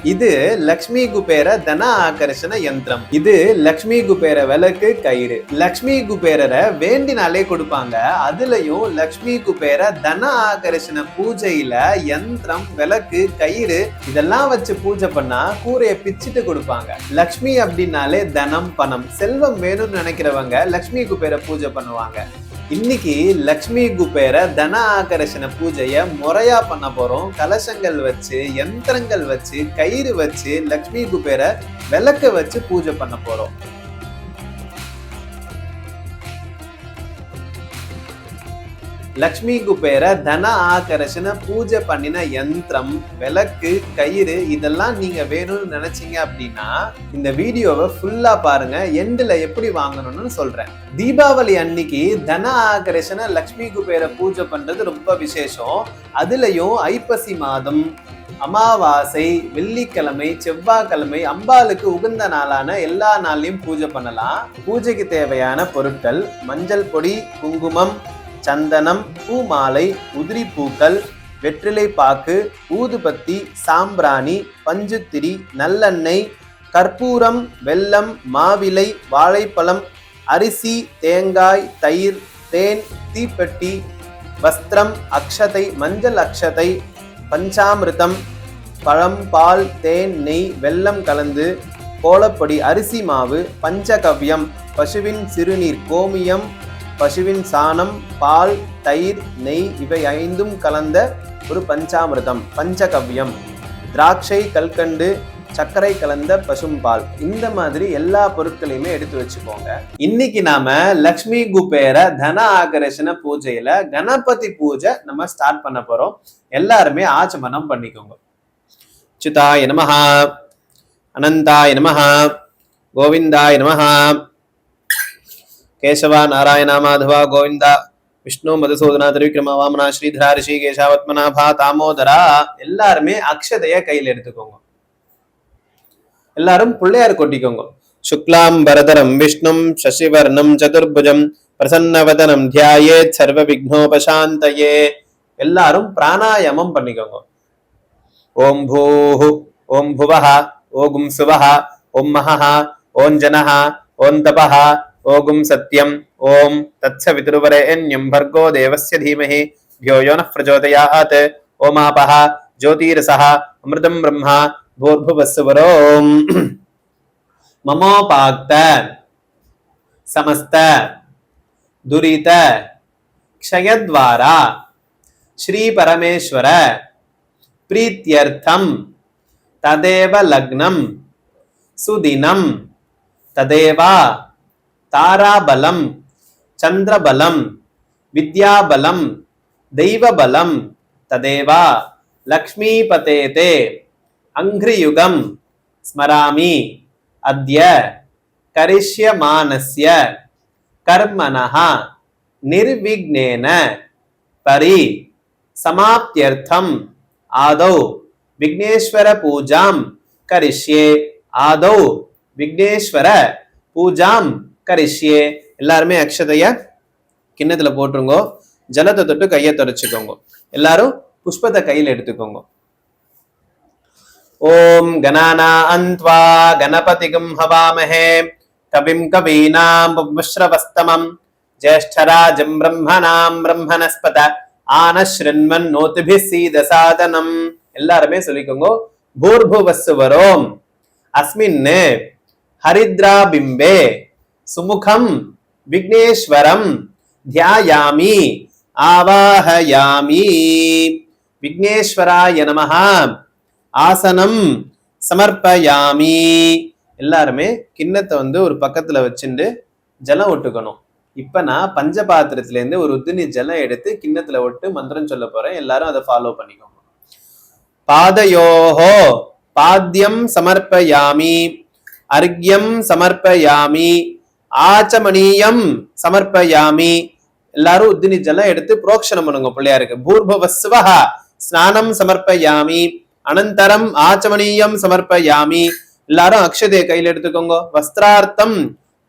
இது லக்ஷ்மி குபேர தன ஆகர்ஷண யந்திரம். இது லக்ஷ்மி குபேர விளக்கு கயிறு. லக்ஷ்மி குபேரரை வேண்டினாலே கொடுப்பாங்க. அதுலயும் லக்ஷ்மி குபேர தன ஆகர்ஷண பூஜையில யந்திரம், விளக்கு, கயிறு இதெல்லாம் வச்சு பூஜை பண்ணா கூரைய பிச்சுட்டு கொடுப்பாங்க. லக்ஷ்மி அப்படின்னாலே தனம், பணம், செல்வம் வேணும்னு நினைக்கிறவங்க லக்ஷ்மி குபேர பூஜை பண்ணுவாங்க. இன்னைக்கு லக்ஷ்மி குபேர தன ஆகர்ஷண பூஜைய முறையா பண்ண போறோம். கலசங்கள் வச்சு, யந்திரங்கள் வச்சு, கயிறு வச்சு, லக்ஷ்மி குபேர விளக்க வச்சு பூஜை பண்ண போறோம். லக்ஷ்மி குபேர தன ஆகர்ஷண பூஜை பண்ணின யந்திரம், விளக்கு, கயிறு இதெல்லாம் நீங்க வேணும்னு நினைச்சீங்க அப்படின்னா இந்த வீடியோவை ஃபுல்லா பாருங்க. எண்டுல எப்படி வாங்கணும்னு சொல்றேன். தீபாவளி அன்னைக்கு தன ஆகர்ஷண லக்ஷ்மி குபேர பூஜை பண்றது ரொம்ப விசேஷம். அதுலயும் ஐப்பசி மாதம், அமாவாசை, வெள்ளிக்கிழமை, செவ்வாய்க்கிழமை அம்பாளுக்கு உகந்த நாளான எல்லா நாள்லயும் பூஜை பண்ணலாம். பூஜைக்கு தேவையான பொருட்கள்: மஞ்சள் பொடி, குங்குமம், சந்தனம், பூ மாலை, உதிரி பூக்கள், வெற்றிலை பாக்கு, ஊதுபத்தி, சாம்பிராணி, பஞ்சுத்திரி, நல்லெண்ணெய், கற்பூரம், வெல்லம், மாவிலை, வாழைப்பழம், அரிசி, தேங்காய், தயிர், தேன், தீப்பெட்டி, வஸ்திரம், அக்ஷதை, மஞ்சள் அக்ஷதை, பஞ்சாமிர்தம், பழம், பால், தேன், நெய், வெல்லம் கலந்து, கோலப்பொடி, அரிசி மாவு, பஞ்சகவ்யம், பசுவின் சிறுநீர், கோமியம், பசுவின் சாணம், பால், தயிர், நெய் இவை 5ம் கலந்த ஒரு பஞ்சாமிர்தம், பஞ்சகவ்யம், திராட்சை, கல்கண்டு, சர்க்கரை கலந்த பசும்பால். இந்த மாதிரி எல்லா பொருட்களையுமே எடுத்து வச்சுக்கோங்க. இன்னைக்கு நாம லக்ஷ்மி குபேர தன ஆகர்ஷண பூஜையில கணபதி பூஜை நம்ம ஸ்டார்ட் பண்ண போறோம். எல்லாருமே ஆச்சமனம் பண்ணிக்கோங்க. அச்சுதாய நமஹ, அனந்தாய நமஹ, கோவிந்தாய நமஹ, கேசவா நாராயணா மாதவா கோவிந்தா, விஷ்ணு மதுசூதனா திரிவிக்ரமா வாமனா ஸ்ரீதரா ரிஷி கேசாவத்மநாபா தாமோதரா. எல்லாருமே அக்ஷதைய கையில் எடுத்துக்கோங்க. எல்லாரும் பிள்ளையார் கொட்டிக்கோங்க. சுக்லாம் பரதரம் விஷ்ணும் சசிவர்ணம் சதுர்புஜம் பிரசன்னவதனம் தியாயேத் சர்வ விக்னோபசாந்தயே. எல்லாரும் பிராணாயாமம் பண்ணிக்கோங்க. ஓம் பூஹு, ஓம் புவஹ, ஓம் சுவஹ, ஓம் மஹஹ, ஓம் ஜனஹ, ஓம் தபஹ, ஓம் சத்யம், ஓம் தத்சவிதுர்வரேண்யம் பர்கோ தேவஸ்ய தீமஹி த்யோ யோ நः பிரச்சோதயாத். ஓமாபஹ ஜோதிரசஹ அமிர்தம் பிரம்மா பூர்புவஸ்வரோம். மமோபாக்த சமஸ்த துரித க்ஷயத்வாரா ஸ்ரீ பரமேஸ்வர பிரீத்யர்த்தம் ததேவ லக்னம் சுதினம் ததேவா தாராபலம் சந்திரபலம் வித்யாபலம் தெய்வபலம் ததேவா லக்ஷ்மீபதேதே அங்க்ரியுகம் ஸ்மராமி அத்ய கரிஷ்யமானஸ்ய கர்மணः நிர்விக்னேன பரி சமாப்த்யர்த்தம் ஆதௌ விக்னேஸ்வர பூஜாம் கரிஷ்யே. ஆதௌ விக்னேஸ்வர பூஜாம் கரிஷ்யே. எல்லாருமே அக்ஷதைய கிண்ணத்துல போட்டுருங்க. ஜலத்தை தொட்டு கையை தொடச்சுக்கோங்க. எல்லாரும் புஷ்பத்தை கையில் எடுத்துக்கோங்க. ஓம் கணானாந்த்வா கணபதிகம் ஹவாமஹே கவிம் கவீனாம் உபஸ்ரவஸ்தமம் ஜேஷ்டராஜம் பிரம்மணாம் பிரம்மணஸ்பத ஆனஸ்ருண்வன்னோதிபிः சீதசாதனம். எல்லாருமே சொல்லிக்கோங்க. பூர்புவஸ்வரோம் அஸ்மின் ஹரித்ராபிம்பே சுமுகம் விக்னேஸ்வரம் தியாயாமி ஆவாஹயாமி. விக்னேஸ்வராய நமஹ ஆசனம் சமர்ப்பயாமி. எல்லாருமே கிண்ணத்தை ஒரு பக்கத்துல வச்சுட்டு ஜலம் ஒட்டுக்கணும். இப்ப நான் பஞ்சபாத்திரத்துல இருந்து ஒரு உத்தினி ஜலம் எடுத்து கிண்ணத்துல ஒட்டு மந்திரம் சொல்ல போறேன். எல்லாரும் அதை ஃபாலோ பண்ணிக்கோங்க. பாதயோஹோ பாத்யம் சமர்ப்பயாமி, அர்க்யம் சமர்ப்பயாமி, ஆச்சமணியம் சமர்ப்பயாமி. எல்லாரும் உத்தினி ஜலம் எடுத்து புரோக்ஷனம் பண்ணுங்க பிள்ளையாருக்கு. பூர்பவஸ்வஹ ஸ்நானம் சமர்ப்பயாமி, அனந்தரம் ஆச்சமணியம் சமர்ப்பயாமி. எல்லாரும் அக்ஷதையை கையில் எடுத்துக்கோங்க. வஸ்திரார்த்தம்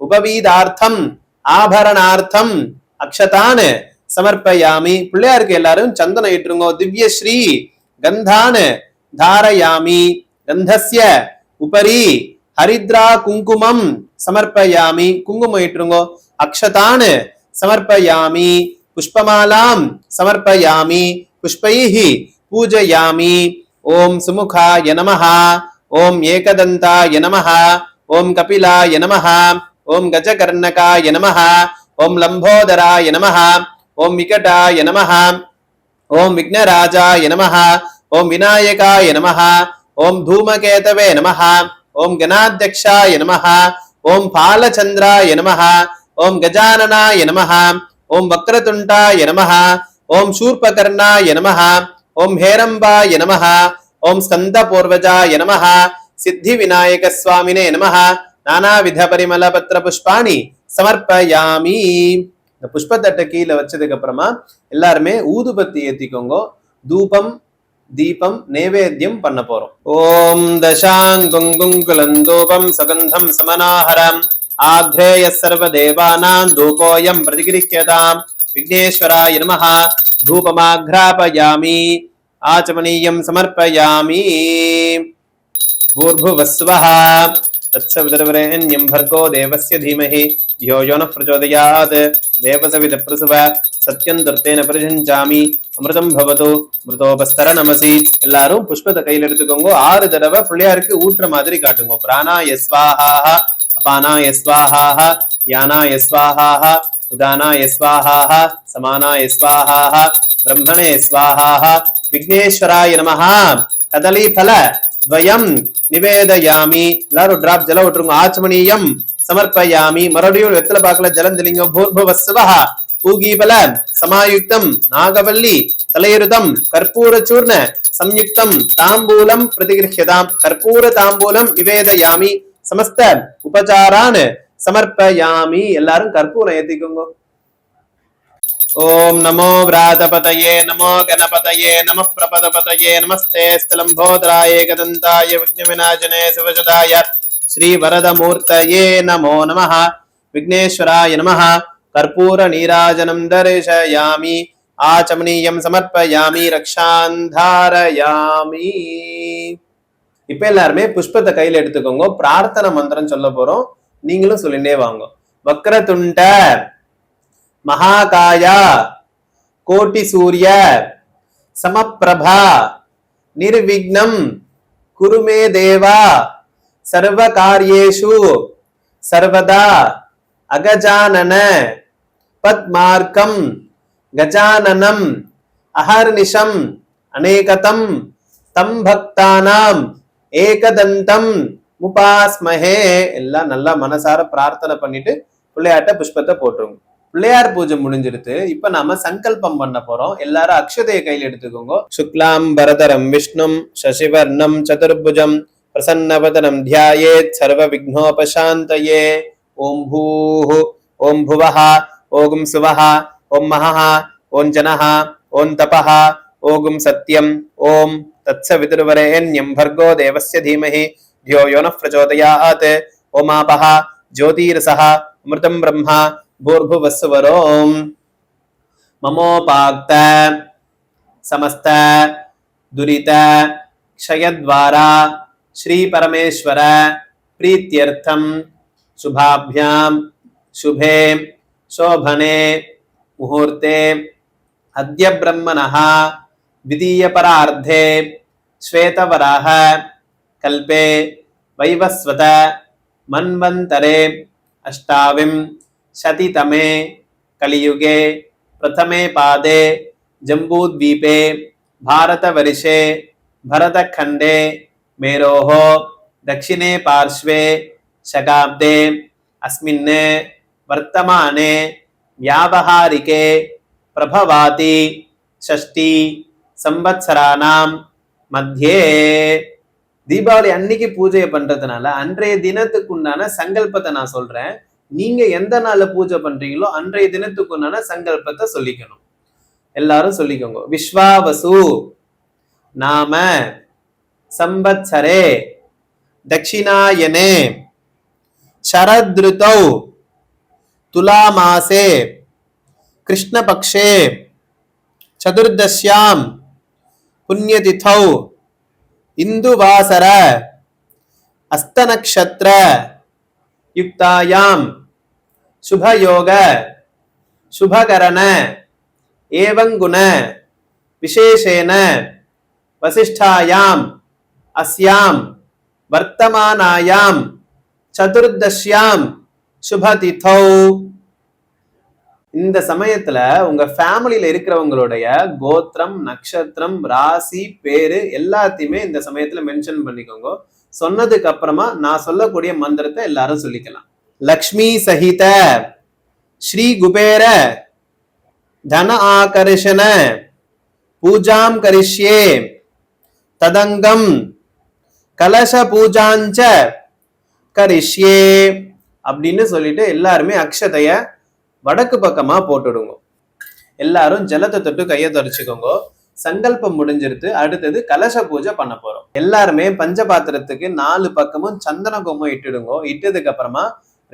உபவீதார்த்தம் ஆபரணார்த்தம் அக்ஷதான் சமர்ப்பயாமி. பிள்ளையாருக்கு எல்லாரும் சந்தனம் இட்டுருங்க. திவ்யஸ்ரீ கந்தான் தாரயாமி. கந்தஸ்ய உபரி ஹரித்ரா குங்குமம் சமர்ப்பயாமி. குங்குமம் இட்டுருங்கோ. அக்ஷதான் சமர்ப்பயாமி. புஷ்பமாலாம் சமர்ப்பயாமி. புஷ்பைஹி பூஜயாமி. ஓம் சுமுகாய நமஹ. ஓம் ஏகதந்தாய நமஹ. ஓம் கபிலாய நமஹ. ஓம் கஜகர்ணகாய நமஹ. ஓம் லம்போதராய நமஹ. ஓம் விகடாய நமஹ. ஓம் விக்னராஜாய நமஹ. ஓம் விநாயகாய நமஹ. ஓம் தூமகேதவே நமஹ. ஓம் கணாத்யக்ஷாய நமஹ. ஓம் பாலச்சந்திராய நமஹ. ஓம் கஜானனாய நமஹ. ஓம் வக்ரதுண்டாய நமஹ. ஓம் சூர்பகர்ணாய நமஹ. ஓம் ஹேரம்பாய நமஹ. ஓம் ஸ்கந்தபூர்வஜாய நமஹ. சித்தி விநாயக சுவாமினே நமஹ. நானாவித பரிமள பத்திர புஷ்பாணி சமர்ப்பயாமி. இந்த புஷ்பத்தட்டை கீழே வச்சதுக்கு அப்புறமா எல்லாருமே ஊதுபத்தி ஏத்திக்கோங்க. தூபம் தீபம் நைவேத்தியம் பண்ண போறோம். ஓம் தசாங்குங்குலந்தூபம் சகந்தம் சமனாஹரம் ஆக்ரேய சர்வ தேவானாம் தூபோயம் பிரதிகிரிஹ்யதாம். விக்னேஸ்வராய நமஹ. தூபமாக்ராபயாமி. ஆச்சமனீயம் சமர்ப்பயாமி. பூர்புவஸ்வஹ तत्सवितुर्वरेण्यं भर्गो देवस्य धीमहि धियो यो नः प्रचोदयात्. देवसवितप्रसव सत्यं துர்த்தேன பிரஜஞ்சாமி. அமிர்தம் பவது மிருதோபஸ்தர நமசி. எல்லாரும் புஷ்பத்தை கையில் எடுத்துக்கோங்க. 6 தடவை பிள்ளையாருக்கு ஊற்ற மாதிரி காட்டுங்க. பிராணாய ஸ்வாஹாஹ, அபானாய ஸ்வாஹாஹ, யானாய ஸ்வாஹாஹ, உதானாய ஸ்வாஹாஹ, சமானாய ஸ்வாஹாஹ, பிரம்மணே ஸ்வாஹாஹ. விக்னேஸ்வராய நமஹ. கதலி பல துவயம் நிவேதயாமி. எல்லாரும் டிராப் ஜலம் விட்டுருங்க. ஆச்சமனீயம் சமர்ப்பயாமி. மறுபடியும் வெத்தலை பாக்கல ஜலம் தெளிங்க. பூர்பவஸ்வஹ பூகீபல சமாயுக்தம் நாகவல்லி தலையுருதம் கற்பூர சூர்ண சம்யுக்தம் தாம்பூலம் பிரதிகிருஹ்யதாம். கற்பூர தாம்பூலம் நிவேதயாமி. சமஸ்த உபசாரான் சமர்ப்பயாமி. எல்லாரும் கற்பூரம் ஏத்திக்கோங்க. ஓம் நமோ விராதபதயே நமோ கணபதயே நம பிரபதபதயே நமஸ்தே ஸ்தலம்போதராய ஏகதந்தாய விக்னவிநாசனே சிவசதாய ஸ்ரீ வரதமூர்த்தயே நமோ நமஹ. விக்னேஸ்வராய நமஹ. கற்பூர நீராஜனம் தரிசயாமி. ஆச்சமனீயம் சமர்ப்பயாமி. ரக்ஷாந்தாரயாமி. இப்ப எல்லாருமே புஷ்பத்தை கையில எடுத்துக்கோங்க. பிரார்த்தனை மந்திரம் சொல்ல போறோம். நீங்களும் சொல்லிட்டே வாங்க. வக்ரதுண்ட மகாகாயா கோட்டி சூரிய சமப்பிரபா நிர்விக்னம் குருமே தேவா சர்வ காரியேஷு சர்வதா அகஜானன பத்மார்க்கம் கஜானனம் அஹர்நிஷம் அநேகதம் தம் பக்தானாம் ஏகதந்தம் முபாஸ்மஹே. எல்லாம் நல்லா மனசார பிரார்த்தனை பண்ணிட்டு பிள்ளையாட்ட புஷ்பத்தை போட்டுருங்க. பிள்ளையார் பூஜை முடிஞ்சிருத்து. இப்ப நாம சங்கல்பம் பண்ண போறோம். எல்லாரும் அக்ஷதைய கையில் எடுத்துக்கோங்க. சுக்லாம் பரதரம் விஷ்ணும் சசிவர்ணம் சதுர்புஜம் பிரசன்னவதனம் தியாயேத் சர்வ விக்னோபசாந்தயே. ஓம் பூஹு ஓம் புவஹ ஓம் சுவஹ ஓம் மஹஹ ஓம் ஜனஹ ஓம் தபஹ ஓம் சத்யம் ஓம் தத்சவிதுர்வரேண்யம் भर्गो देवस्य धीमहि धियो यो नः प्रचोदयात्. ओम आपः ज्योतिरसः अमृतं ब्रह्म भूर्भुवस्वरोम. ममोपाक्त समस्त दुरित क्षयद्वारा श्री परमेश्वर प्रीत्यर्थम शुभाभ्याम शुभे शोभने मुहूर्ते अद्य ब्रह्मणः द्वितीय परार्धे श्वेतवराह कल्पे वैवस्वत मन्वन्तरे अष्टाविं शतितमे कलियुगे प्रथमे पादे जम्बूद्वीपे भारतवर्षे भरतखण्डे मेरोः दक्षिणे पार्श्वे शकाब्दे अस्मिन् वर्तमाने व्यावहारिके प्रभवाति षष्ठी संवत्सराणां मध्ये. தீபாவளி அன்னைக்கு பூஜை பண்றதுனால அன்றைய தினத்துக்கு உண்டான சங்கல்பத்தை நான் சொல்றேன். நீங்க எந்த நாள்ல பூஜை பண்றீங்களோ அன்றைய தினத்துக்கு உண்டான சங்கல்பத்தை சொல்லிக்கணும். எல்லாரும் சொல்லிக்கோங்க. விஸ்வாவசு நாம சம்பத்சரே தட்சிணாயனே शरदृतौ तुलामासे कृष्णपक्षे चतुर्दश्यां पुण्यतिथौ இந்துவாசர அஸ்தநக்ஷத்ர யுக்தாயாம் சுபயோக சுபகரண ஏவங்குண விசேஷேன வசிஷ்டாயாம் அஸ்யாம் வர்த்தமானாயாம் சதுர்தஷ்யாம் சுபதிதௌ. இந்த சமயத்துல உங்க ஃபேமிலியில இருக்கிறவங்களுடைய கோத்திரம், நட்சத்திரம், ராசி, பேரு எல்லாத்தையுமே இந்த சமயத்துல மென்ஷன் பண்ணிக்கோங்க. சொன்னதுக்கு அப்புறமா நான் சொல்லக்கூடிய மந்திரத்தை எல்லாரும் சொல்லிக்கலாம். லக்ஷ்மி சகித ஸ்ரீ குபேர தன ஆகர்ஷண பூஜாம் கரிஷ்யே ததங்கம் கலச பூஜாஞ்ச கரிஷ்யே அப்படின்னு சொல்லிட்டு எல்லாருமே அக்ஷதைய வடக்கு பக்கமா போட்டுடுங்க. எல்லாரும் ஜலத்தை தொட்டு கையை தொடச்சுக்கோங்க. சங்கல்பம் முடிஞ்சிருது. அடுத்தது கலச பூஜை பண்ண போறோம். எல்லாருமே பஞ்சபாத்திரத்துக்கு 4 பக்கமும் சந்தன குங்குமம் இட்டுடுங்க. இட்டதுக்கு அப்புறமா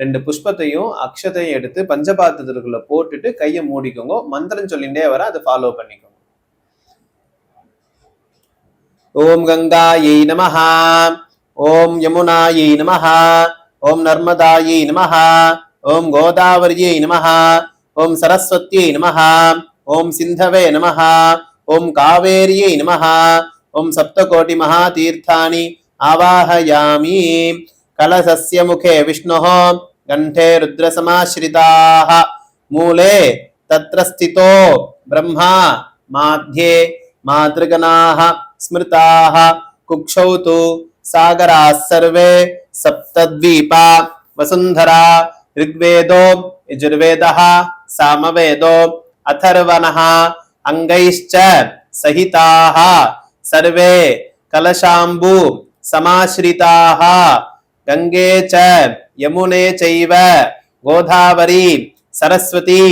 2 புஷ்பத்தையும் அக்ஷதையும் எடுத்து பஞ்சபாத்திரத்துக்குள்ள போட்டுட்டு கையை மூடிக்கோங்க. மந்திரம் சொல்லிண்டே வர அதை ஃபாலோ பண்ணிக்கோங்க. ஓம் கங்காயை நமஹ, ஓம் யமுனாயை நமஹ, ஓம் நர்மதாயை நமஹ, ஓம் கோதாவரியை நமஹ, ஓம் சரஸ்வத்யை நமஹ, ஓம் சிந்தவே நமஹ, ஓம் காவேரியை நமஹ, ஓம் சப்தகோட்டி மகாதீர்த்தானி ஆவாஹயாமி. கலசஸ்ய முகே விஷ்ணுஹ கண்டே ருத்ரசமாஸ்ரிதாः மூலே தத்ர ஸ்திதோ பிரம்மா மாத்யே மாத்ருகணாः ஸ்மிருதாः குக்ஷௌ து சாகராः சர்வே சப்தத்வீபா வசுந்தரா ऋग्वेदो यजुर्वेदः सामवेदो अथर्वणः अंगैश्च सहिताः सर्वे कलशाम्बु समाश्रिताः गंगे च यमुने चैव गोदावरी सरस्वती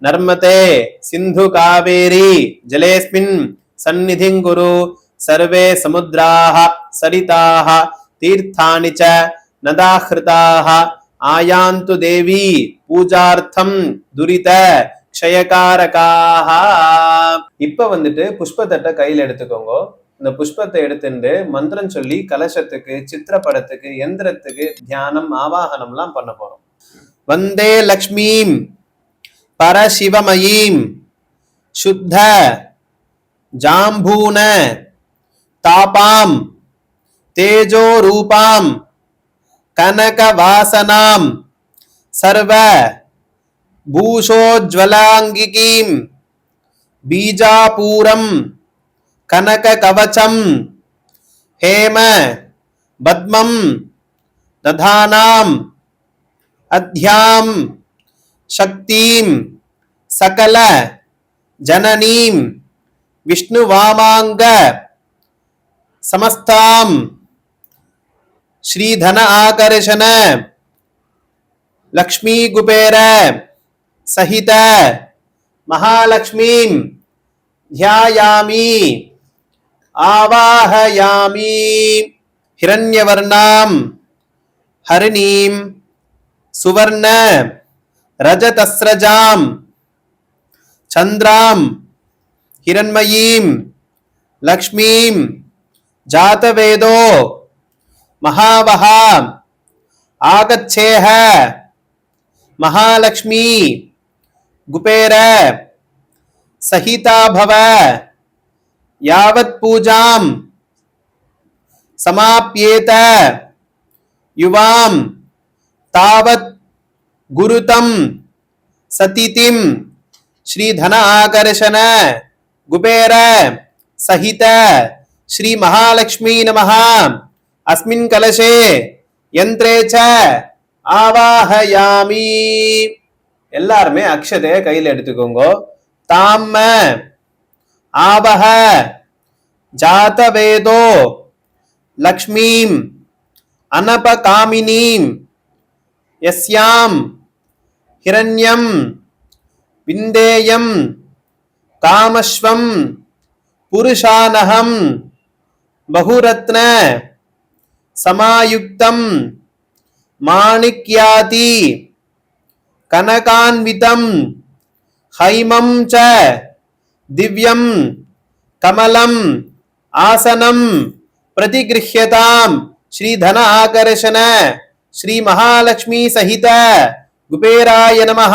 नर्मदे सिंधु कावेरी जलेस्मिन् सन्निधिं कुरु सर्वे समुद्राः सरिताः तीर्थानि च नदाहृताः ஆயாந்து தேவி பூஜார்த்தம் துரித க்ஷயகாரகாஹ. இப்ப வந்துட்டு புஷ்பத்தட்டை கையில எடுத்துக்கோங்க. இந்த புஷ்பத்தை எடுத்துட்டு மந்திரம் சொல்லி கலசத்துக்கு, சித்திரப்படத்துக்கு, எந்திரத்துக்கு தியானம் ஆவாகனம்லாம் பண்ண போறோம். வந்தே லக்ஷ்மீம் பரசிவமயீம் சுத்த ஜாம்பூன தாபாம் தேஜோ ரூபாம் கனக வாசனாம் சர்வ பூஷோஜ்வலாங்கிகீம் பீஜாபூரம் கனக கவசம் ஹேம பத்மம் ததானாம் அத்யாம் சக்திம் சகல ஜனனீம் விஷ்ணுவாமாங்க சமஸ்தாம் श्रीधन आकर्षण लक्ष्मी कुबेर सहित महालक्ष्मी ध्यायामि आवाहयामि. हिरण्यवर्णां हरिणीं सुवर्ण रजतस्रजां चंद्रां हिरण्मयीं लक्ष्मीं जातवेदो महावहा आगच्छेह महालक्ष्मी कुबेर सहिता भव यावत् पूजां समाप्येत युवां तावत् गुरुतं सतितिं श्रीधन आकर्षण कुबेर सहित श्री महालक्ष्मी नमः. अस्मिन् कलशे यंत्रे च ஆவாஹயாமி. எல்லாருமே அக்ஷதைய கையில எடுத்துக்கோங்க. தாம்ம ஆவஹ ஜாதவேதோ லக்ஷ்மீம் அனபகாமினீம் யஸ்யாம் ஹிரண்யம் விந்தேயம் காமஸ்வம் புருஷானஹம் பகுரத்ன சமாயுக்தம் மாணிக்யாதி கனகான்விதம் ஹைமம் ச திவ்யம் கமலம் ஆசனம் प्रतिगृह्यताम श्री धन आकर्षण श्री महालक्ष्मी सहित कुबेराय नमः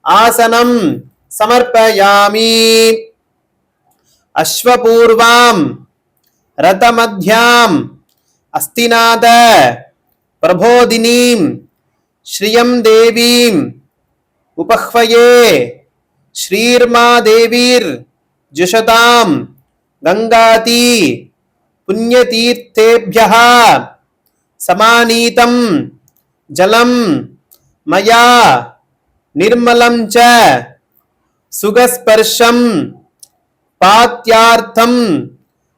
आसनं समर्पयामि अश्वपूर्वां रथमध्यां अस्तिनाद प्रबोधिनीं श्रियं देवीं उपह्वये श्रीर्मा देवीर्जुषतां गंगाती पुण्यतीर्थेभ्यः समानीतं जलं मया निर्मलं च सुगस्पर्शं पात्यार्थं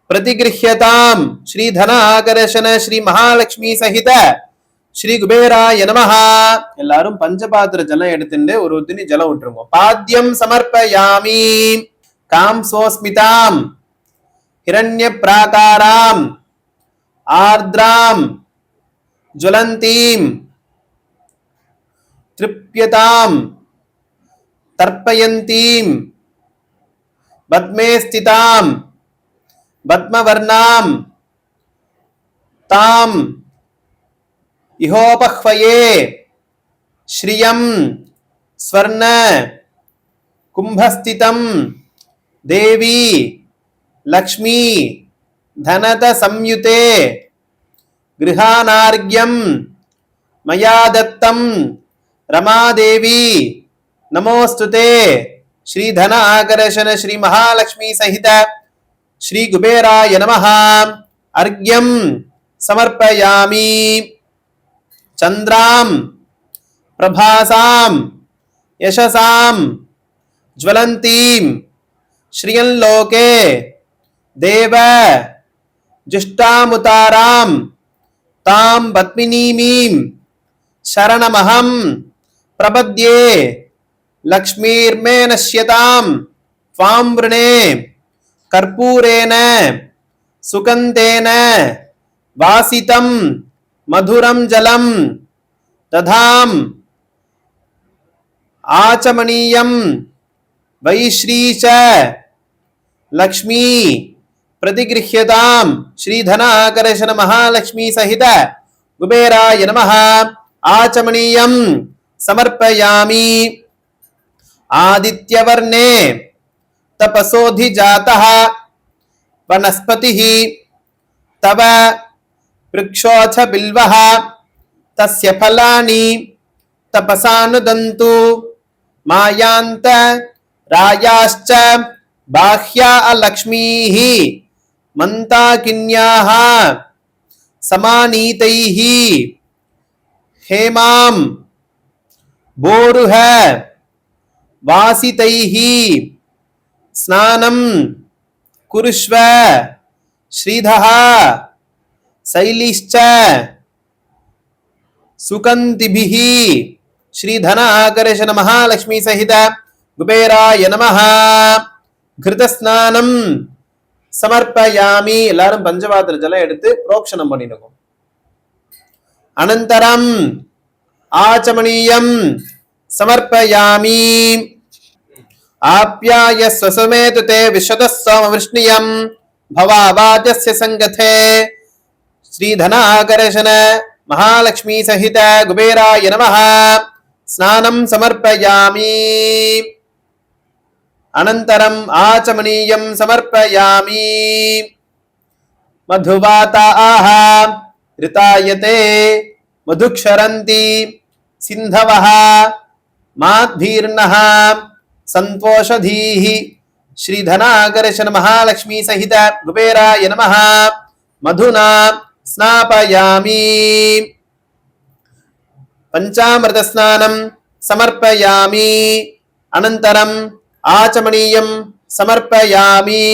प्रतिगृह्यतां श्री धन आकर्षण श्री महालक्ष्मी सहित श्री कुबेराय नमः எல்லாரும் பஞ்சபாத்திர ஜலம் எடுத்துட்டு ஒரு துணி ஜலம் விட்டுருங்க பாத்யம் சமர்ப்பயாமி காம்சோஸ்மிதாம் हिरण्य प्राकाराम आर्द्राम ज्वलंतीम तृप्यताम तर्पयन्तीम पद्मे स्थिताम पद्मवर्णाम ताम इहोपह्वये श्रियं स्वर्ण कुंभस्थितं देवी लक्ष्मी धनत संयुते गृहानार्घ्यं मया दत्तं रमादेवी नमोस्तुते श्री धन आकर्षण श्री महालक्ष्मी सहित श्री कुबेराय नमः अर्घ्यं समर्पयामि चंद्रां प्रभासां यशसां ज्वलन्तीं श्रियंलोके देव जुष्टामुतारां तां पद्मिनीमीं शरणमहं प्रपद्ये लक्ष्मीर्मे नश्यतां त्वां वृणे कर्पूरेण सुगन्धेन वासितं मधुरं जलं दधाम आचमनीयं वैश्रीच लक्ष्मी प्रतिगृह्यतां श्री धन आकर्षण महालक्ष्मी सहित कुबेराय नमः आचमनीयं समर्पयामि आदित्यवर्णे तपसोऽधिजातः वनस्पतिः तव वृक्षोऽथ बिल्वः तस्य फलानि तपसानुदन्तु मायान्त रायाश्च बाह्या अलक्ष्मीः मन्ताकिन्याः समानीतैः हेमां बोरुह वासितैः स्नानं कुरुष्व श्रीधः शैलिश्च सुकन्तिभिः श्री धन आकर्षण महालक्ष्मी सहित कुबेराय नमः घृतस्नानं समर्पयामि எல்லாரும் பஞ்சபாத்திர ஜலம் எடுத்து புரோக்ஷணம் பண்ணிடுங்க अनन्तरं आचमनीयं समर्पयामि आप्याय स्वसमेतु ते विशदः सोमवृष्णियं भवावाचस्य संगथे श्री धन आकर्षण महालक्ष्मी सहित कुबेराय नमः स्नानं समर्पयामि अनन्तरं आचमनीयं समर्पयामि मधुवाताः ऋतायते मधुक्षरन्ति सिन्धवः माद्भीर्नः सन्तोषधीः श्री धन आकर्षण महालक्ष्मी सहित कुबेराय नमः मधुना स्नापयामि पंचामृत स्नानं समर्पयामि अनन्तरं आचमनीयं समर्पयामि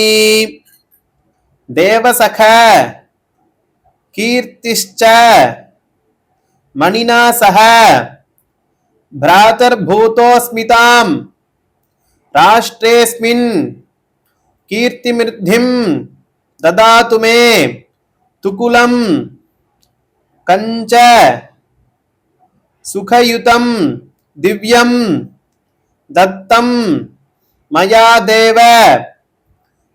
देवसख कीर्तिश्च मणिना सह भ्रातर्भूतोऽस्मितां राष्ट्रेऽस्मिन् कीर्तिमृद्धिं ददातु मे तुकुलं कंच सुखयुतं दिव्यं दत्तं मया देव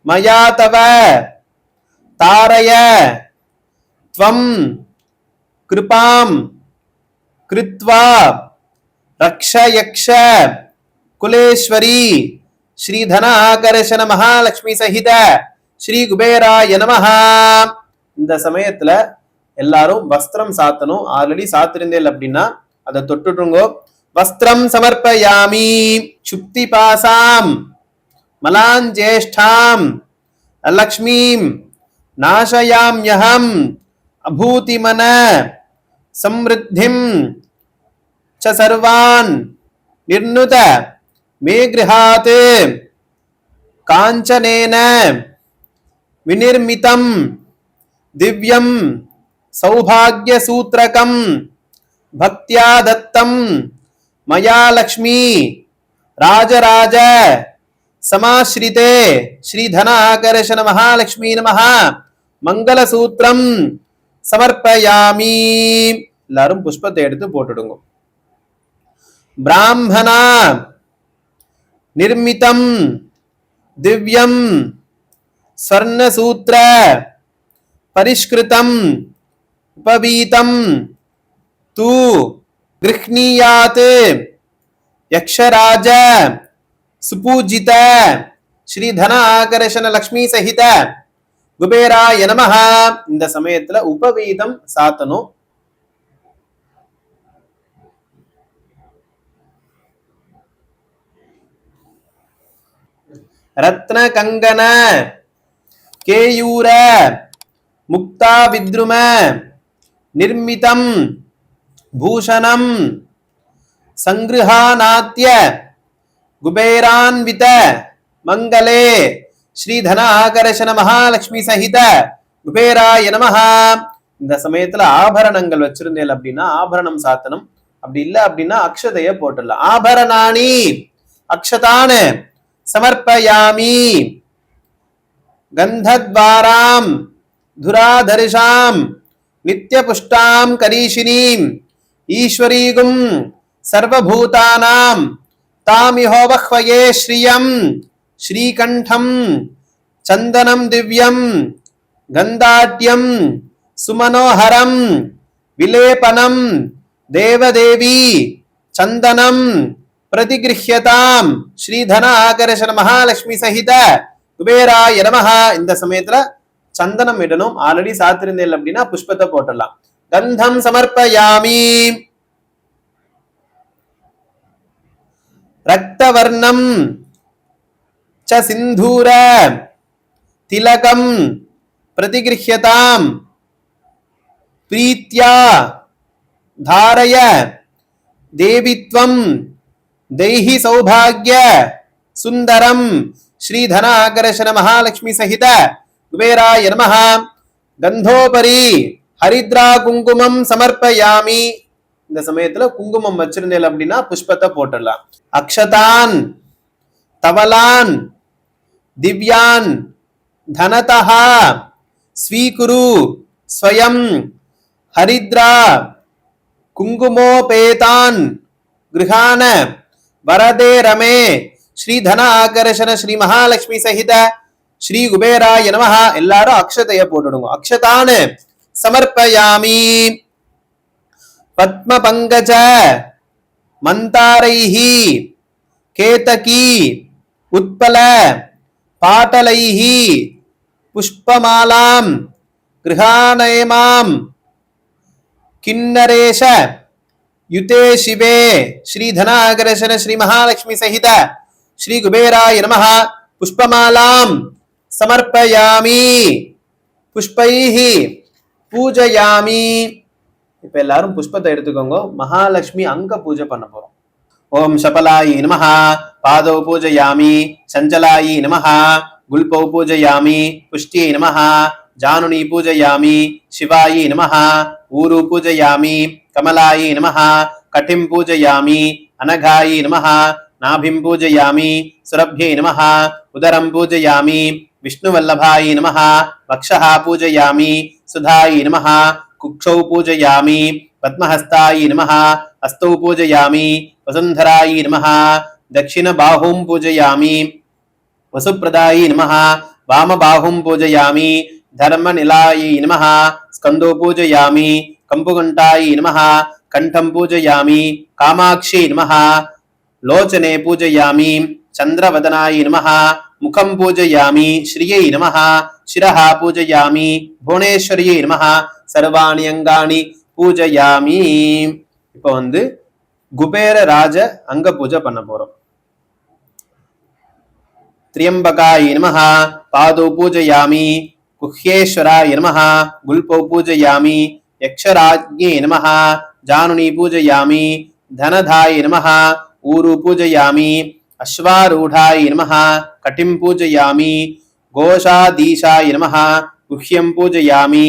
मया तव தாரய த்வம் கிருபாம் கிருத்வா ரக்ஷயக்ஷ குலேஸ்வரி ஸ்ரீ தன ஆகர்ஷண மகாலட்சுமி சகித ஸ்ரீ குபேராய நமஹ. இந்த சமயத்துல எல்லாரும் வஸ்திரம் சாத்தணும். ஆல்ரெடி சாத்திருந்தேன் அப்படின்னா அதை தொட்டுட்டுங்கோ. வஸ்திரம் சமர்ப்பயாமி சுப்தி பாசாம் மலாஞ்சேஷ்டாம் லக்ஷ்மீம் நாசயாம்யஹம் அபூதிமன சம்ருத்திம் ச சர்வான் நிர்னுத மே கிருஹாத் காஞ்சனேன விநிர்மிதம் திவ்யம் சௌபாக்ய சூத்ரகம் பக்தியா தத்தம் மயா லக்ஷ்மி ராஜராஜ சமாஸ்ரிதே ஸ்ரீ தன ஆகர்ஷண மகாலட்சுமி நமஹ மங்கள சூத்திரம் சமர்ப்பயாமி. எல்லாரும் புஷ்பத்தை எடுத்து போட்டுடுங்க. பிராமணா நிர்மிதம் திவ்யம் ஸ்வர்ண சூத்ர பரிஷ்கிருதம் உபவீதம் தூ கிருஹ்ணீயாத் யக்ஷராஜ சுபூஜித ஸ்ரீ தன ஆகர்ஷண லக்ஷ்மி சகித குபேராய நமஹ. இந்த சமயத்துல உபவீதம் சாத்தணும். ரத்ன கங்கன கேயூர முக்தா வித்ரும நிர்மிதம் பூஷணம் சங்கிருஹாநாத்ய குபேரான்வித மங்களே ஸ்ரீ தன ஆகர்ஷண மகாலட்சுமி சகித குபேராய நமஹ. இந்த சமயத்துல ஆபரணங்கள் வச்சிருந்தேன் அப்படின்னா ஆபரணம் சாத்தனம். அப்படி இல்ல அப்படின்னா அக்ஷதைய போட்டுடலாம். ஆபரணானி அக்ஷதானு சமர்ப்பயாமி கந்தத்வாராம் துராதர்ஷாம் நித்யபுஷ்டாம் கரீஷினீம் ஈஸ்வரீகும் சர்வபூதானாம் தாமிஹோபஹ்வயே ஸ்ரீயம் ஸ்ரீகண்டம் சந்தனம் திவ்யம் கந்தாட்யம் சுமனோஹரம் விலேபனம் தேவதேவி சந்தனம் பிரதிகிருஹ்யதாம் ஸ்ரீ தன ஆகர்ஷண மகாலட்சுமி சகித குபேராய நமஹ. இந்த சமயத்துல சந்தனம் இடணும். ஆல்ரெடி சாத்திருந்தேன் அப்படின்னா புஷ்பத்தை போட்டுடலாம். கந்தம் சமர்ப்பயாமி ரக்தவர்ணம் ச சிந்தூர திலகம் பிரதிகிருஹ்யதாம் பிரீத்யா தாரய தேவித்வம் தெய்ஹி சௌபாக்ய சுந்தரம் ஸ்ரீ தன ஆகர்ஷண மகாலட்சுமி சகித குபேராய நமஹ. கந்தோபரி ஹரித்ரா குங்குமம் சமர்ப்பயாமி. இந்த சமயத்துல குங்குமம் வச்சிருந்தேன் அப்படின்னா புஷ்பத்தை போட்டுடலாம். அக்ஷதான் தவலான் திவ்யான் தனதஹா ஸ்வீகுரு ஸ்வயம் ஹரித்ரா குங்குமோபேதான் கிருஹான வரதே ரமே ஸ்ரீ தன ஆகர்ஷண ஸ்ரீ மகாலட்சுமி சகித ஸ்ரீ குபேராய நமஹ. எல்லாரும் அக்ஷதைய போட்டுடுங்க. அக்ஷதானு சமர்ப்பயாமி பத்ம பங்கஜ மந்தாரைஹி கேதகி உத்பல பாட்டலைஹி புஷ்பமாலாம் கிருஹானயமாம் கின்னரேஷ யுதே சிவே ஸ்ரீ தன ஆகர்ஷண ஸ்ரீ மகாலட்சுமி சகித ஸ்ரீ குபேராய நமஹ. புஷ்பமாலாம் சமர்ப்பயாமி புஷ்பைஹி பூஜயாமி. இப்ப எல்லாரும் புஷ்பத்தை எடுத்துக்கோங்க. மகாலட்சுமி அங்க பூஜை பண்ண போறோம். ஓம் சபலாயி நமஹ பாதௌ பூஜயாமி சஞ்சலாயி நமஹ குல்பௌ பூஜயாமி புஷ்டியை நமஹ ஜானுனி பூஜயாமி சிவாயி நமஹ ஊரு பூஜயாமி கமலாயி நமஹ கட்டிம் பூஜயாமி அனகாயி நமஹ நாபிம் பூஜயாமி சுரப்யை நமஹ உதரம் பூஜயாமி விஷ்ணுவல்லபாயி நமஹ வக்ஷஹ பூஜயாமி சுதாயி நமஹ குக்ஷௌ பூஜயாமி பத்மஹஸ்தாயி நமஹ ஹஸ்தௌ பூஜயாமி வசுந்தராயி நமஹ தக்ஷிண பாஹும் பூஜயாமி வசுப்ரதாயி நமஹ வாமபாஹும் பூஜயாமி धर्मनिलायै नमः स्कन्दो पूजयामि कंपुघण्टायै नमः कंठं पूजयामि कामाक्षी नमः लोचने पूजयामि चंद्रवदनाय नमः मुखं पूजयामि श्रियै नमः शिरः पूजयामि भुवनेश्वर्यै नमः सर्वाणि अंगानि पूजयामि. இப்போ வந்து குபேர ராஜ அங்க பூஜை பண்ண போறோம். त्र्यंबकाय नमः पादौ पूजयामि गुह्येश्वराय नमः गुल्पौ पूजयामि यक्षराज्ञे नमः जानुनी पूजयामि धनधाय नमः ऊरु पूजयामि अश्वारूढाय नमः कटिं पूजयामि घोषाधीशाय नमः गुह्यं पूजयामि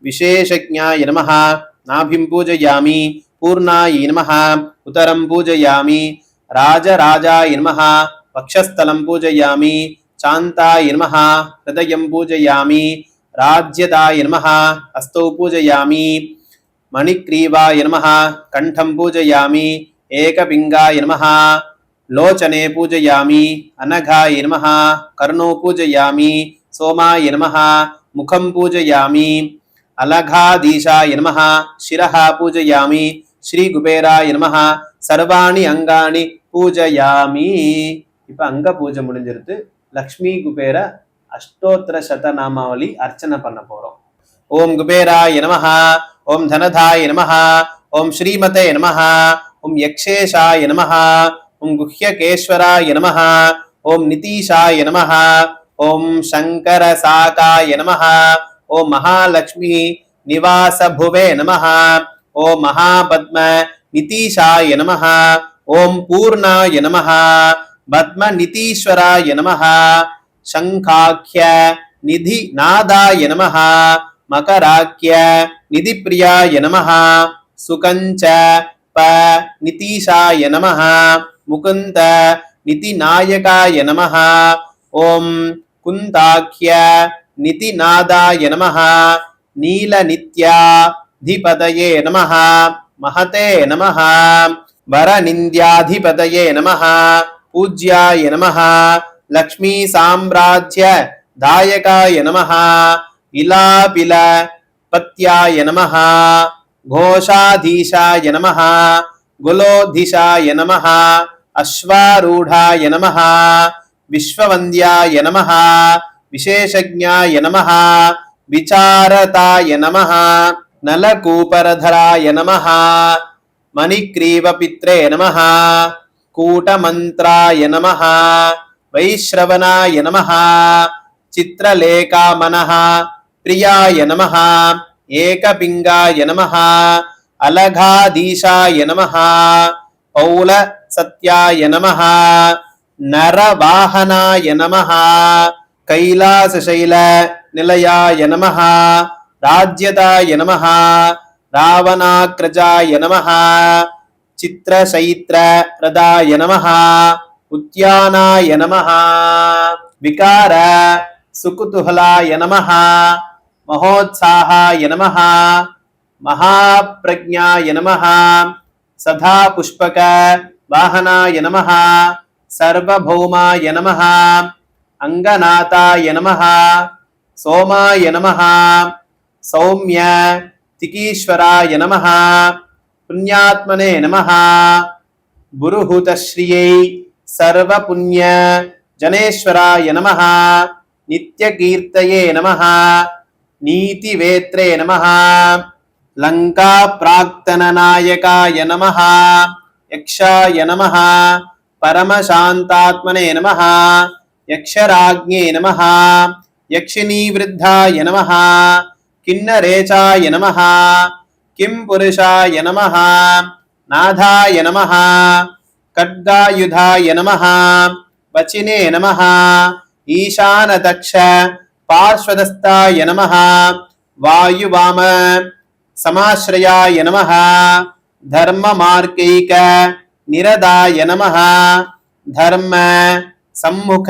विशेषज्ञाय नमः नाभिं पूजयामि पूर्णाय नमः उतरं पूजयामि राजराजाय नमः वक्षस्थलं पूजयामि चान्ताय नमः हृदयं पूजयामि राज्यदाय नमः हस्तौ पूजयामि मणिग्रीवाय नमः कंठं पूजयामि एकपिङ्गाय नमः लोचने पूजयामि अनघाय नमः कर्णौ पूजयामि सोमाय नमः मुखं पूजयामि अलघाधीशाय नमः शिरः पूजयामि श्रीकुबेराय नमः सर्वाणि अंगानि पूजयामि. இப்ப அங்க பூஜை முடிஞ்சிருது. லக்ஷ்மி குபேர அஷ்டோத்திர சதநாமாவளி அர்ச்சனை பண்ண போறோம். ஓம் குபேராய நமஹ ஓம் தனதாய நமஹ ஓம் ஸ்ரீமதே நமஹ ஓம் யக்ஷேஷாய நமஹ ஓம் குஹ்யகேஸ்வராய நமஹ ஓம் நிதீஷாய நமஹ ஓம் சங்கர சாகாய நமஹ ஓம் மகாலட்சுமி நிவாச புவே நமஹ ஓம் மகாபத்ம நிதீஷாய நமஹ ஓம் பூர்ணாய நமஹ பத்ம நிதீஸ்வராய நமஹ சங்காக்ய நிதி நாதாய நமஹ மகராக்ய நிதி பிரியாய நமஹ சுகஞ்ச ப நிதீஷாய நமஹ முகுந்த நிதி நாயகாய நமஹ ஓம் குந்தாக்ய நிதி நாதாய நமஹ நீல நித்யாதிபதயே நமஹ महते नमः वर निंद्याधिपतये नमः पूज्याय नमः लक्ष्मी साम्राज्य दायकाय नमः इलापिल पत्याय नमः घोषाधीशाय नमः गुलोधीशाय नमः अश्वारूढाय नमः विश्ववन्द्याय नमः विशेषज्ञाय नमः विचारताय नमः नलकूपरधराय नमः मणिग्रीवपित्रे नमः कूटमन्त्राय नमः वैश्रवणाय नमः चित्रलेखामनः प्रियाय नमः एकपिङ्गाय नमः अलघाधीशाय नमः पौल सत्याय नमः नरवाहनाय नमः कैलासशैल निलयाय नमः राज्यदाय नमः रावणाग्रजाय नमः चित्रशैत्र रदाय नमः उद्यानाय नमः विकार सुकुतूहलाय नमः महोत्साहाय नमः महाप्रज्ञाय नमः सदा पुष्पक वाहनाय नमः सर्वभौमाय नमः अंगनाथाय नमः सोमाय नमः सौम्य तिकीश्वराय नमः पुण्यात्मने नमः बुरुहुतश्रियै सर्वपुण्य जनेश्वराय नमः नित्यकीर्तये नमः नीतिवेत्रे नमः लंका प्राक्तननायकाय नमः यक्षाय नमः परमशान्तात्मने नमः यक्षराज्ञे नमः यक्षिणीवृद्धाय नमः किन्नरेचाय नमः किंपुरुषाय नमः नाथाय नमः खड्गायुधाय नमः वचिने नमः ईशानदक्ष पार्श्वदस्ताय नमः वायुवाम समाश्रयाय नमः धर्ममार्गैक निरदाय नमः धर्म सम्मुख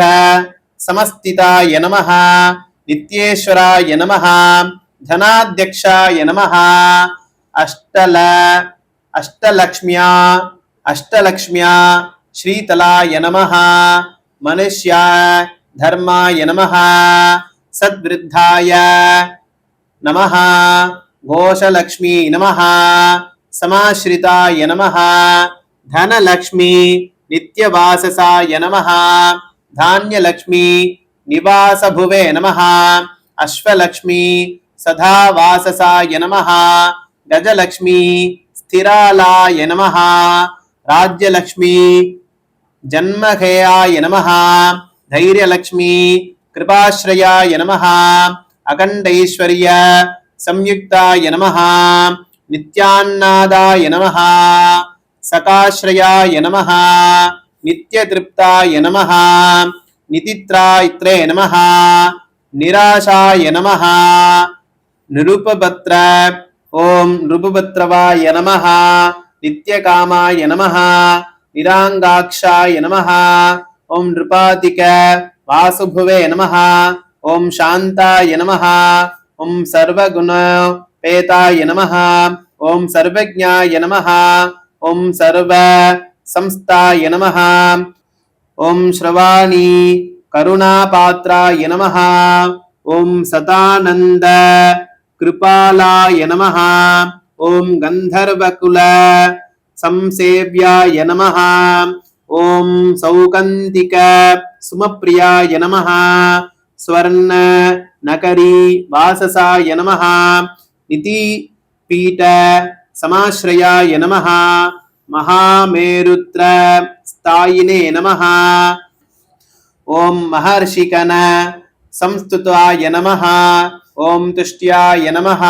समस्थिताय नमः नित्येश्वराय नमः धनाध्यक्षाय नमः अष्टलक्ष्म्या श्रीतलाय नमः मनुष्या धर्माय नमः सद्वृद्धाय नमः घोषलक्ष्मी नमः समाश्रिताय नमः धनलक्ष्मी नित्यवाससाय नमः धान्यलक्ष्मी निवासभुवे नमः अश्वलक्ष्मी सदावाससाय नमः गजलक्ष्मी स्थिरालाय नमः राज्यलक्ष्मी जन्महेयाय नमः धैर्यलक्ष्मी कृपाश्रयाय नमः अखण्डैश्वर्य संयुक्ताय नमः नित्यान्नादाय नमः सकाश्रयाय नमः नित्यतृप्ताय नमः नितित्रायत्रे नमः निराशाय नमः निरुपभद्र ओम नृपभद्रवाय नमः नित्यकामाय नमः निरांगाक्षाय नमः ओम नृपातिक वासुभुवे नमः ओम शांताय नमः ओम सर्वगुणपेताय नमः ओम सर्वज्ञाय नमः ओम सर्व संस्थाय नमः ओम श्रवाणी करुणापात्राय नमः ओम सतानंद कृपालाय नमः ओम गंधर्वकुल संसेव्याय नमः ओम सौगंधिक सुमप्रियाय नमः स्वर्ण नकरी वाससाय नमः निति पीठ समाश्रयाय नमः महामेरुद्र स्थायिने नमः ओम महर्षिकन संस्तुताय नमः ओम तुष्ट्याय नमः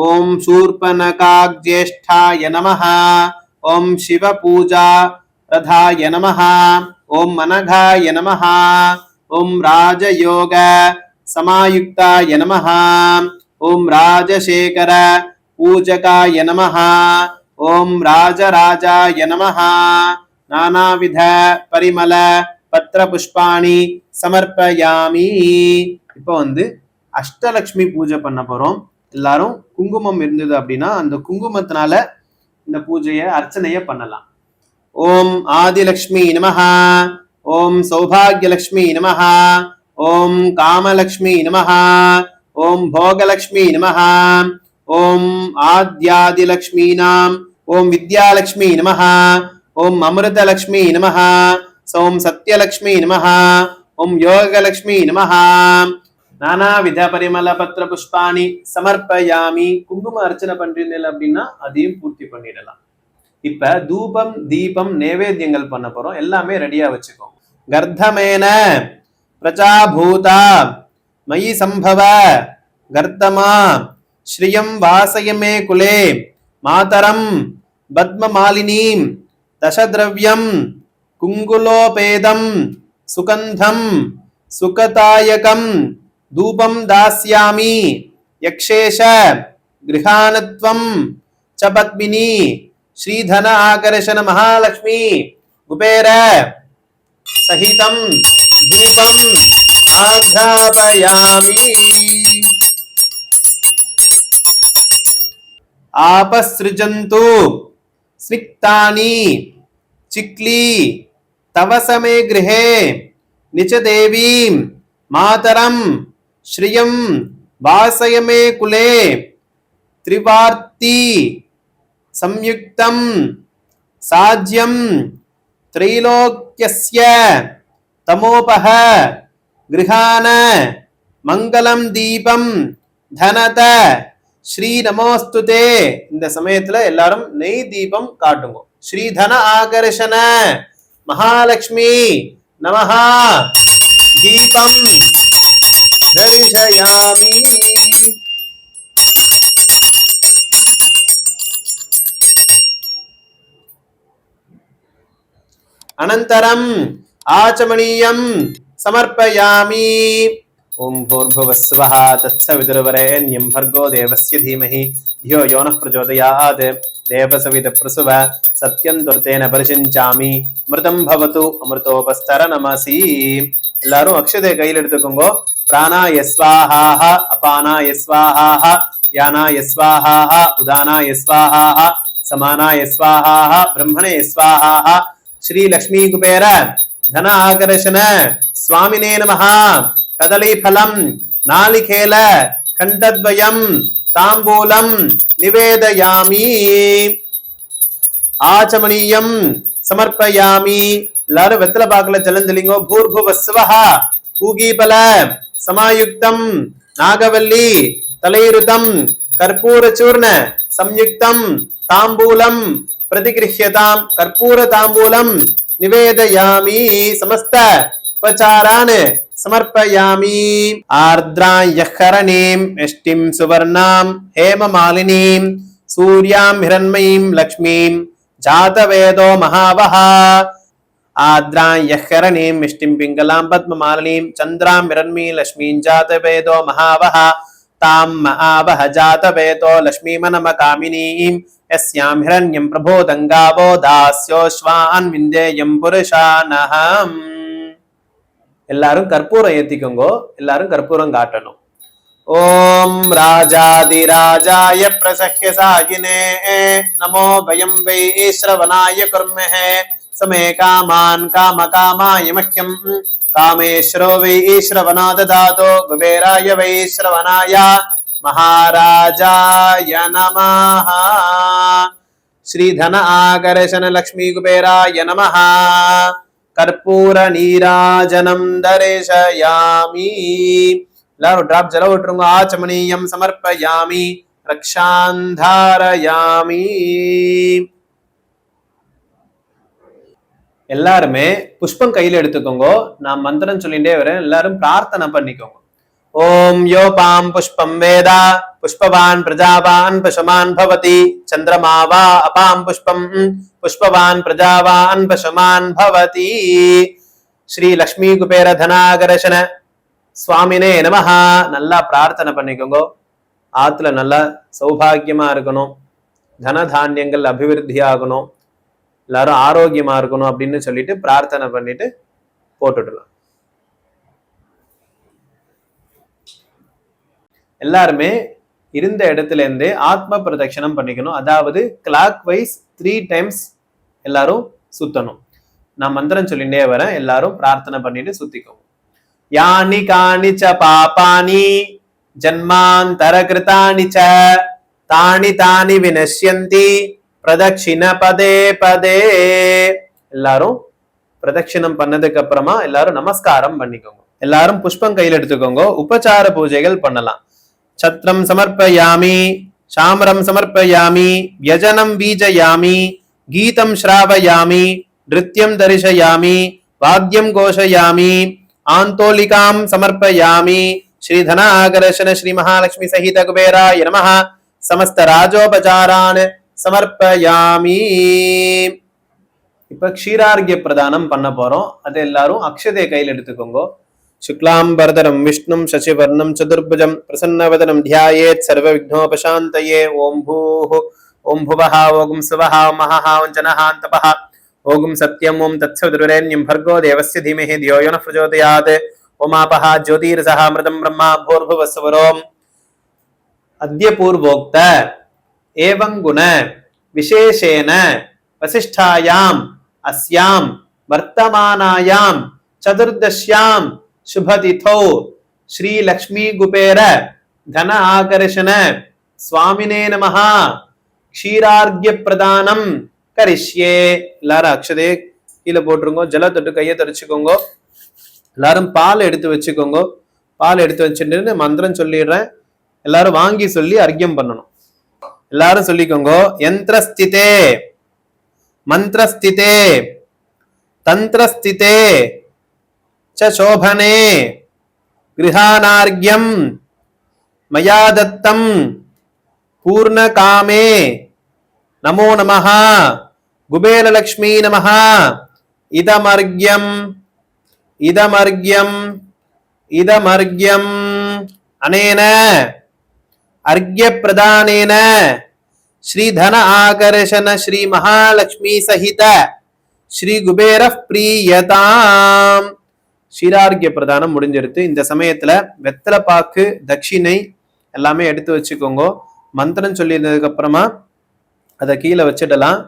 ओम शूर्पणखाज्येष्ठाय नमः ओम शिवपूजा रथाय नमः ओम मनघाय नमः ओम राजयोग समायुक्ताय नमः ओम राजशेखर पूजकाय नमः ओम राजराजाय नमः नानाविध परिमल पत्र पुष्पाणि समर्पयामि இப்போ வந்து அஷ்டலட்சுமி பூஜை பண்ண போறோம் எல்லாரும் குங்குமம் இருந்தது அப்படின்னா அந்த குங்குமத்தினால இந்த பூஜையை அர்ச்சனையை பண்ணலாம் ஓம் ஆதிலக்ஷ்மி நமஹ ஓம் சௌபாகியலக்ஷ்மி நமஹ ஓம் காமலக்ஷ்மி நமஹ ஓம் போகலக்ஷ்மி நமஹ ஓம் ஆத்யாதிலக்ஷ்மீனாம் ஓம் வித்யாலக்ஷ்மி நமஹ ஓம் அமிர்தலக்ஷ்மி நமஹ ஓம் சத்யலக்ஷ்மி நமஹ ஓம் யோகலக்ஷ்மி நமஹ நானாவித பரிமள பத்திர புஷ்பாணி சமர்ப்பயாமி குங்கும அர்ச்சனை பண்றீங்க அப்படின்னா அதையும் பூர்த்தி பண்ணிடலாம் இப்ப தூபம் தீபம் நைவேத்தியங்கள் பண்ண போறோம் எல்லாமே ரெடியா வச்சுக்கோங்க கர்த்தமேன பிரஜாபூதா மயி சம்பவ கர்த்தமா ஸ்ரீயம் வாசயமே குலே மாதரம் பத்மமாலினீம் தசத்ரவ்யம் குங்குலோபேதம் சுகந்தம் சுகதாயகம் தூபம் தாஸ்யாமி யக்ஷேஷ கிருஹானத்வம் ச பத்மினி ஸ்ரீதன ஆகர்ஷண மகாலட்சுமி குபேர சகிதம் தூபம் ஆதாபயாமி आपसृजन्तु स्निग्धानि चिक्ली तवसमे गृहे निच देवीं मातरं श्रियं वासयमे कुले त्रिवार्ति संयुक्तं साज्यं त्रैलोक्यस्य तमोपह गृहान मंगलम दीपम धनत ஸ்ரீ நமோஸ்துதே இந்த சமயத்துல எல்லாரும் நெய் தீபம் காட்டுங்க ஸ்ரீதன ஆகர்ஷண மகாலட்சுமி நமஹா தீபம் தரிசயாமி அனந்தரம் ஆச்சமணியம் சமர்ப்பயாமி ओम भूर्भुवस्वः तत्सवितुर्वरेण्यं भर्गो देवस्य धीमहि धियो यो नः प्रचोदयात् देवसवितप्रसुव सत्यं तुर्तेन परिशिञ्चामि मृतं भवतु अमृतोपस्तरनमसि எல்லாரும் அக்ஷதை கையில் எடுத்துக்கோங்க பிராணாய ஸ்வாஹாஹ அபானாய ஸ்வாஹாஹ யானாய ஸ்வாஹாஹ உதானாய ஸ்வாஹாஹ சமானாய ஸ்வாஹாஹ பிரம்மணே ஸ்வாஹாஹ ஸ்ரீ லக்ஷ்மி குபேர தன ஆகர்ஷண சுவாமினே நமஹ கதலீபலம் நாளிகேல கண்டத்வயம் தாம்பூலம் நிவேதயாமி ஆச்சமணியம் சமர்ப்பயாமி. எல்லாரும் வெத்தலை பாக்கல ஜலந்தலிங்கோ. பூர்புவஸ்வஹ பூகீபல சமாயுக்தம் நாகவல்லி தலைருதம் கற்பூர சூர்ண சம்யுக்தம் தாம்பூலம் பிரதிகிருஹ்யதாம். கற்பூர தாம்பூலம் நிவேதயாமி. சமஸ்த உபசாரான் சமர்ப்பயாமி. ஆர்த்ராயஹரணீம் எஷ்டிம் சுவர்ணாம் ஹேமமாலினீம் சூர்யாம் ஹிரண்மயீம் லக்ஷ்மீம் ஜாதவேதோ மகாவஹா. ஆத்ராயஹரணீம் மிஷ்டிம் பிங்கலாம் பத்மமாலினீம் சந்திராம் ஹிரண்மீ லக்ஷ்மீம் ஜாதவேதோ மகாவஹா. தாம் மகாவஹ ஜாதவேதோ லக்ஷ்மீமநம காமினீம் யஸ்யாம் ஹிரண்யம் பிரபோதங்காவோ தாஸ்யோஸ்வான் விந்தேயம் புருஷானஹம். எல்லாரும் கற்பூரம் ஏத்திக்கோங்கோ. எல்லாரும் கற்பூரம் காட்டணும். ஓம் ராஜாதிராஜாய பிரசஹ்ய சாயினே நமோ வயம் வை ஸ்ரவணாய குர்மஹே சமே காமான் காமகாமாய மஹ்யம் காமேஸ்வரோ வை ஸ்ரவணா ததாதோ குபேராய வை ஸ்ரவணாய மகாராஜாய நமஹ. ஸ்ரீதன ஆகர்ஷண லக்ஷ்மி குபேராய நமஹ. கற்பூர நீராஜனம் தரிசயாமி. எல்லாரும் டிராப் ஜலம் விட்டுருங்க. ஆச்சமணியம் சமர்ப்பயாமி ரக்ஷாந்தாரயாமி. எல்லாருமே புஷ்பம் கையில எடுத்துக்கோங்க. நான் மந்திரம் சொல்லிட்டே வரேன். எல்லாரும் பிரார்த்தனை பண்ணிக்கோங்க. ஓம் யோபாம் புஷ்பம் வேதா புஷ்பவான் பிரஜாவான் பசுமான் பவதி. சந்திரமாவா அபாம் புஷ்பம் புஷ்பவான் பிரஜாவான் பசுமான் பவதி. ஸ்ரீ லக்ஷ்மி குபேர தனாகர்ஷண சுவாமினே நமஹா. நல்லா பிரார்த்தனை பண்ணிக்கோங்க. ஆத்துல நல்லா சௌபாகியமா இருக்கணும், தனதானியங்கள் அபிவிருத்தி ஆகணும், எல்லாரும் ஆரோக்கியமா இருக்கணும் அப்படின்னு சொல்லிட்டு பிரார்த்தனை பண்ணிட்டு போட்டுடலாம். எல்லாருமே இருந்த இடத்துல இருந்தே ஆத்ம பிரதட்சணம் பண்ணிக்கணும். அதாவது கிளாக் வைஸ் 3 டைம்ஸ் எல்லாரும் சுத்தணும். நான் மந்திரம் சொல்லிட்டே வரேன். எல்லாரும் பிரார்த்தனை பண்ணிட்டு சுத்திக்கோங்க. யானி காணி ச பாபானி ஜன்மாந்தர கிருதானி ச தானி தானி வினஷ்யந்தி பிரதட்சிண பதே பதே. எல்லாரும் பிரதட்சிணம் பண்ணதுக்கு அப்புறமா எல்லாரும் நமஸ்காரம் பண்ணிக்கோங்க. எல்லாரும் புஷ்பம் கையில் எடுத்துக்கோங்க. உபசார பூஜைகள் பண்ணலாம். சத்ரம் சமர்ப்பயாமி சாமரம் சமர்ப்பயாமி வியஜனம் வீஜயாமி கீதம் ஸ்ராவயாமி நிருத்யம் தரிசயாமி வாத்தியம் கோஷயாமி ஆந்தோலிகாம் சமர்ப்பயாமி. ஸ்ரீதன ஆகர்ஷண ஸ்ரீ மகாலட்சுமி சகித குபேராய நமஹ. சமஸ்த ராஜோபசாரான் சமர்ப்பயாமி. இப்ப க்ஷீரார்கிய பிரதானம் பண்ண போறோம். அது எல்லாரும் அக்ஷதை கையில் எடுத்துக்கோங்க. சுக்லாம்பரதரம் விஷ்ணும் சசிவர்ணம் சதுர்புஜம் பிரசன்னவதனம் த்யாயேத் சர்வ விக்னோபசாந்தயே. ஓம் பூஹ ஓம் புவஹ ஓம் சுவஹ மஹஹ வஞ்சனஹ அந்தபஹ ஓம் சத்யம் ஓம் தத்சவிதுர்வரேண்யம் भर्गो देवस्य धीमहि धियो यो नः प्रचोदयात्. ओमापः ज्योतिर्सः अमृतं ब्रह्मा भूर्भुवस्सुवरोम्. अद्य पूर्वोक्त एवं गुण विशेषेण वसिष्ठायाम् अस्यां वर्तमानायां चतुर्दश्यां शुभतिथौ श्री लक्ष्मी कुबेर धन आकर्षण स्वामिने नमः क्षीरार्घ्य प्रदानम करिष्ये. எல்லாரும் அக்ஷதே கீழே போட்டுருங்க. ஜல தொட்டு கையை தரிச்சுக்கோங்க. எல்லாரும் பால் எடுத்து வச்சுக்கோங்க. பால் எடுத்து வச்சுட்டு மந்திரம் சொல்லிடுறேன். எல்லாரும் வாங்கி சொல்லி அர்க்கியம் பண்ணணும். எல்லாரும் சொல்லிக்கோங்க. யந்திரஸ்திதே மந்திரஸ்திதே தந்திரஸ்திதே ச சோபனே கிருஹானார்க்யம் மயா தத்தம் பூர்ணகாமே நமோ நமஹ குபேரலக்ஷ்மி நமஹ. இதமர்க்யம் இதமர்க்யம் இதமர்க்யம் அனேன அர்க்ய பிரதானேன ஸ்ரீ தன ஆகர்ஷண ஸ்ரீ மகாலட்சுமி சகித ஸ்ரீ குபேர பிரியதாம். ஷீரார்கிய பிரதானம் முடிஞ்சிருது. இந்த சமயத்துல வெத்தலை பாக்கு தட்சிணை எல்லாமே எடுத்து வச்சுக்கோங்க. மந்திரம் சொல்லியிருந்ததுக்கு அப்புறமா அதை கீழே வச்சிடலாம்.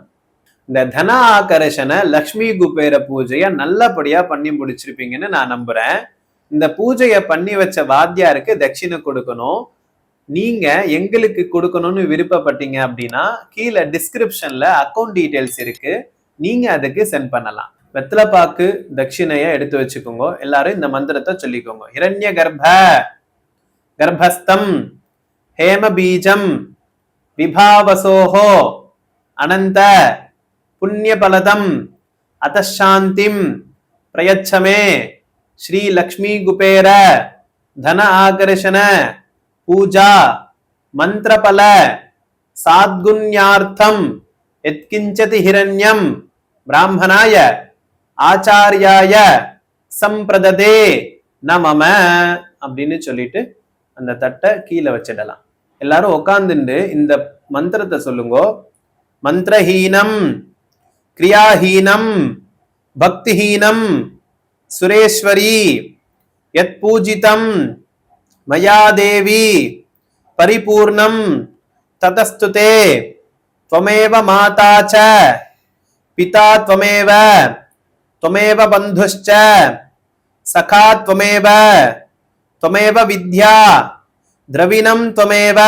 இந்த தன ஆகர்ஷண லக்ஷ்மி குபேர பூஜைய நல்லபடியா பண்ணி முடிச்சிருப்பீங்கன்னு நான் நம்புறேன். இந்த பூஜையை பண்ணி வச்ச வாத்தியாருக்கு தட்சிணை கொடுக்கணும். நீங்க எங்களுக்கு கொடுக்கணும்னு விருப்பப்பட்டீங்க அப்படின்னா கீழே டிஸ்கிரிப்ஷன்ல அக்கௌண்ட் டீடைல்ஸ் இருக்கு, நீங்க அதுக்கு சென்ட் பண்ணலாம். வெத்தலைப்பாக்கு தட்சிணைய எடுத்து வச்சுக்கோங்க. எல்லாரும் இந்த மந்திரத்தை சொல்லிக்கோங்க. ஹிரண்ய கர்ப்பஸ்தம் ஹேம பீஜம் விபாவசோஹோ அனந்த புண்ணியபலதம் அதசாந்திம் பிரயச்சமே ஸ்ரீ லக்ஷ்மி குபேர தன ஆகர்ஷண பூஜா மந்திரபல சாத்குண்யார்த்தம் எத்கிஞ்சதி ஹிரண்யம் பிராமணாய ஆச்சாரியாய சம்பிரததே நமம அப்படின்னு சொல்லிட்டு அந்த தட்டை கீழே வச்சிடலாம். எல்லாரும் உட்கார்ந்துட்டு இந்த மந்திரத்தை சொல்லுங்க. மந்திரஹீனம் கிரியாஹீனம் பக்திஹீனம் சுரேஸ்வரி யத் பூஜிதம் மயா தேவி பரிபூர்ணம் ததஸ்துதே त्वमेव माता च पिता त्वमेव त्वमेव बन्धुश्च सखा त्वमेव त्वमेव विद्या द्रविणं त्वमेव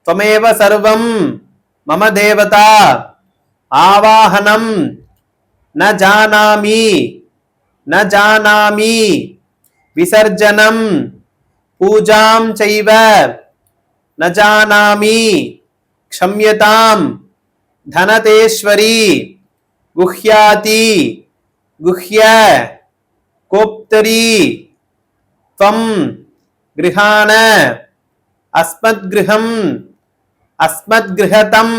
त्वमेव सर्वं मम देवता आवाहनं न जानामि विसर्जनं पूजां चैव न जानामि क्षम्यतां धनतेश्वरी गुह्याति गुह्य कोप्तरी त्वं गृहाण अस्मद्गृहतं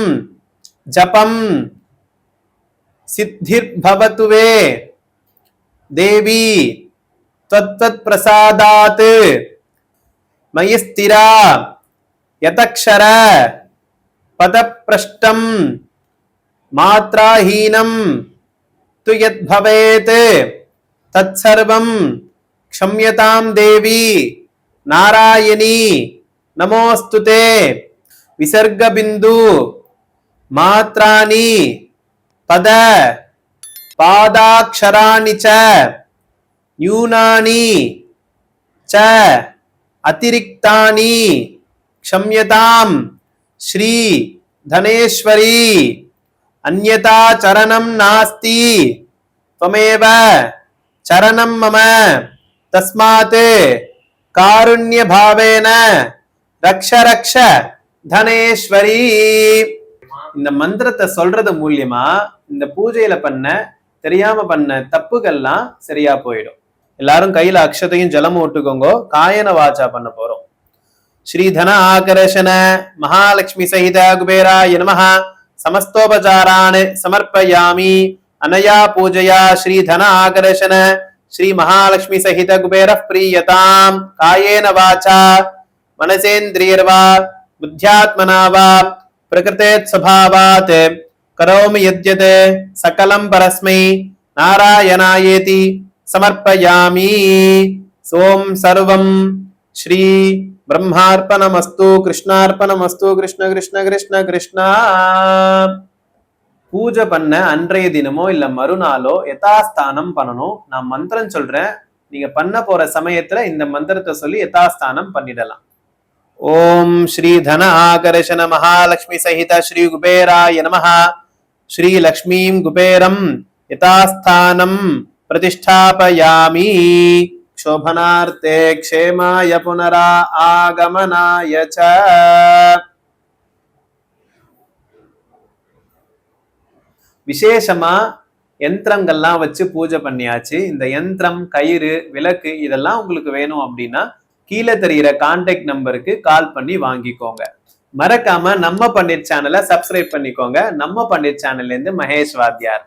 जपं सिद्धिर्भवतु वे देवी त्वत्प्रसादात् मयि स्थिरा यतक्षर पदप्रष्टं मात्राहीनं तु यद्भवेत् तत्सर्वं क्षम्यतां देवी नारायणी नमोस्तुते विसर्गबिन्दु मात्राणि पद पादाक्षराणि च न्यूनानि च अतिरिक्तानि क्षम्यतां श्री धनेश्वरी अन्यथा चरणं नास्ति त्वमेव चरणं मम तस्मात् कारुण्य भावेन रक्ष रक्ष धनेश्वरी. இந்த மந்திரத்தை சொல்றது மூலியமா இந்த பூஜையில பண்ண தெரியாம பண்ண தப்புகள்லாம் சரியா போயிடும். எல்லாரும் கையில அக்ஷதையும் ஜலமும் விட்டுக்கோங்க. காயன வாச்சா பண்ண போறோம். श्री धन आकर्षण महालक्ष्मी सहित कुबेराय नमः समस्तोपचारान् समर्पयामि. अनया पूजया श्री धन आकर्षण श्री महालक्ष्मी सहित कुबेर प्रीयतां कायेन वाचा मनसेन्द्रियर्वा बुद्ध्यात्मना वा प्रकृतेत् स्वभावात् करोमि यद्यत् सकलं परस्मै नारायणायेति समर्पयामि. सोम सर्वं श्री ब्रह्मार्पणमस्तु कृष्णार्पणमस्तु कृष्ण कृष्ण कृष्ण कृष्ण. பூஜை பண்ண அன்றைய தினமோ இல்ல மறுநாளோ யதாஸ்தானம் பண்ணணும். நான் மந்திரம் சொல்றேன், நீங்க பண்ண போற சமயத்துல இந்த மந்திரத்தை சொல்லி யதாஸ்தானம் பண்ணிடலாம். ஓம் ஸ்ரீ தன ஆகர்ஷண மகாலட்சுமி சகித ஸ்ரீ குபேராய நமஹ. ஸ்ரீ லக்ஷ்மீம் குபேரம் யதாஸ்தானம் பிரதிஷ்டாபயாமி. शोभनार्थे क्षेमाय पुनरा आगमनाय च. விசேஷமா யந்திரங்கள்லாம் வச்சு பூஜை பண்ணியாச்சு. இந்த யந்திரம், கயிறு, விளக்கு இதெல்லாம் உங்களுக்கு வேணும் அப்படின்னா கீழே தெரிகிற கான்டாக்ட் நம்பருக்கு கால் பண்ணி வாங்கிக்கோங்க. மறக்காம நம்ம பண்டிட் சேனலை சப்ஸ்கிரைப் பண்ணிக்கோங்க. நம்ம பண்டிட் சேனல்ல இருந்து மகேஷ் வாத்தியார்.